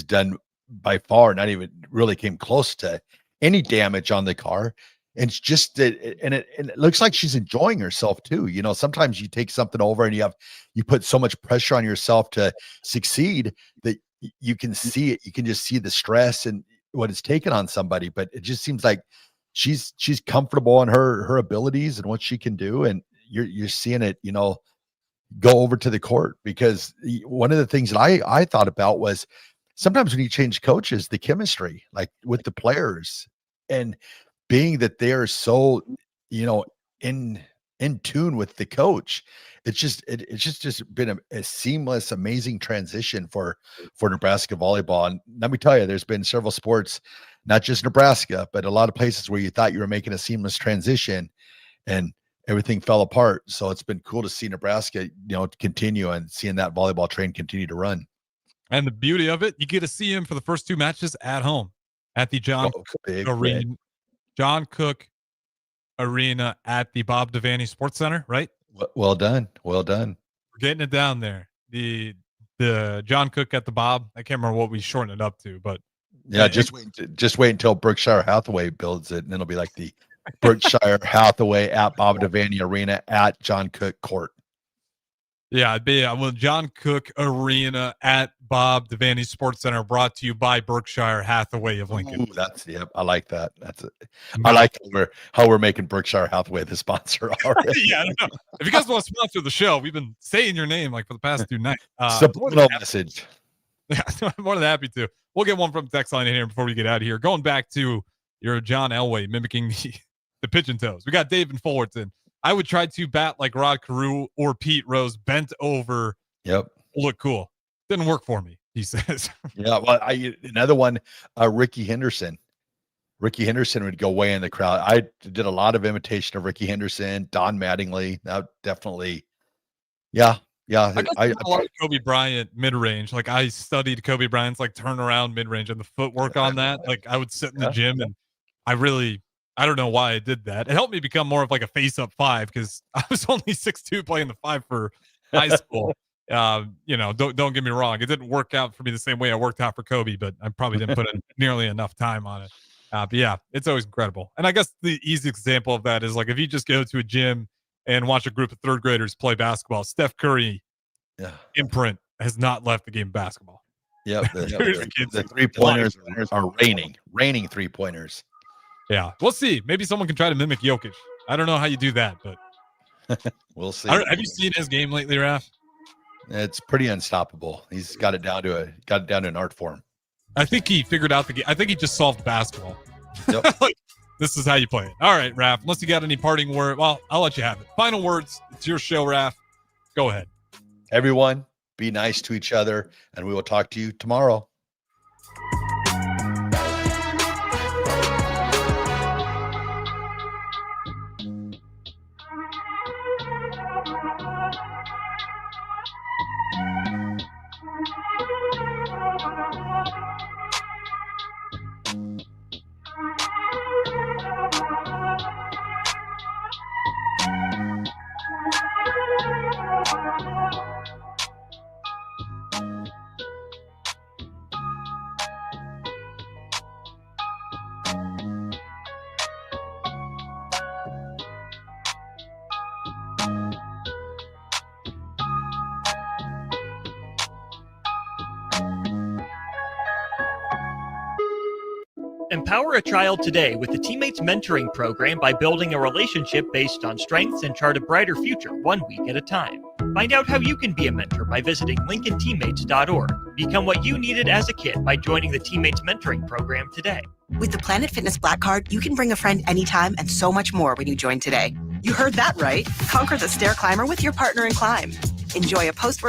done by far, not even really came close to any damage on the car. And it's just that, and it looks like she's enjoying herself too. Sometimes you take something over and you put so much pressure on yourself to succeed that you can see it. You can just see the stress and what it's taken on somebody, but it just seems like she's comfortable in her abilities and what she can do. And you're seeing it, go over to the court, because one of the things that I thought about was sometimes when you change coaches, the chemistry, like with the players, and being that they are so, in tune with the coach, it's just been a seamless, amazing transition for Nebraska volleyball. And let me tell you, there's been several sports, not just Nebraska, but a lot of places where you thought you were making a seamless transition and everything fell apart. So it's been cool to see Nebraska, continue and seeing that volleyball train continue to run. And the beauty of it, you get to see him for the first 2 matches at home at the John Cook Arena at the Bob Devaney Sports Center, right? Well done. We're getting it down there. The John Cook at the Bob. I can't remember what we shortened it up to, but yeah, just wait until Berkshire Hathaway builds it, and it'll be like the Berkshire Hathaway at Bob Devaney Arena at John Cook Court. Yeah, it'd be John Cook Arena at Bob Devaney Sports Center, brought to you by Berkshire Hathaway of Lincoln. Ooh, I like that. That's it. I like how we're making Berkshire Hathaway the sponsor already. Yeah, I don't know. If you guys want to sponsor the show, we've been saying your name for the past 2 nights. Subliminal message. Yeah, I'm more than happy to. We'll get one from text line in here before we get out of here. Going back to You're a John Elway mimicking the pigeon toes. We got David Fullerton. I would try to bat like Rod Carew or Pete Rose bent over. Yep. Look cool. Didn't work for me, he says. Yeah. Well, another one, Ricky Henderson. Ricky Henderson would go way in the crowd. I did a lot of imitation of Ricky Henderson, Don Mattingly. That definitely. Yeah. Yeah. I a lot of Kobe Bryant mid-range. Like I studied Kobe Bryant's like turnaround mid-range and the footwork on that. Like I would sit in the gym and I don't know why I did that. It helped me become more of like a face-up 5 because I was only 6'2" playing the 5 for high school. Don't get me wrong. It didn't work out for me the same way I worked out for Kobe, but I probably didn't put in nearly enough time on it. But yeah, it's always incredible. And I guess the easy example of that is like if you just go to a gym and watch a group of third graders play basketball, Steph Curry imprint has not left the game of basketball. Yep. The 3-pointers are raining 3-pointers. Yeah, we'll see. Maybe someone can try to mimic Jokic. I don't know how you do that, but we'll see. Have you seen his game lately, Raff? It's pretty unstoppable. He's got it down to an art form. I think he figured out the game. I think he just solved basketball. Yep. Like, this is how you play it. All right, Raff. Unless you got any parting word, well, I'll let you have it. Final words. It's your show, Raff. Go ahead. Everyone, be nice to each other, and we will talk to you tomorrow. Empower a child today with the Teammates Mentoring Program by building a relationship based on strengths and chart a brighter future 1 week at a time. Find out how you can be a mentor by visiting LincolnTeammates.org. Become what you needed as a kid by joining the Teammates Mentoring Program today. With the Planet Fitness Black Card, you can bring a friend anytime and so much more when you join today. You heard that right. Conquer the stair climber with your partner in climb. Enjoy a post-workout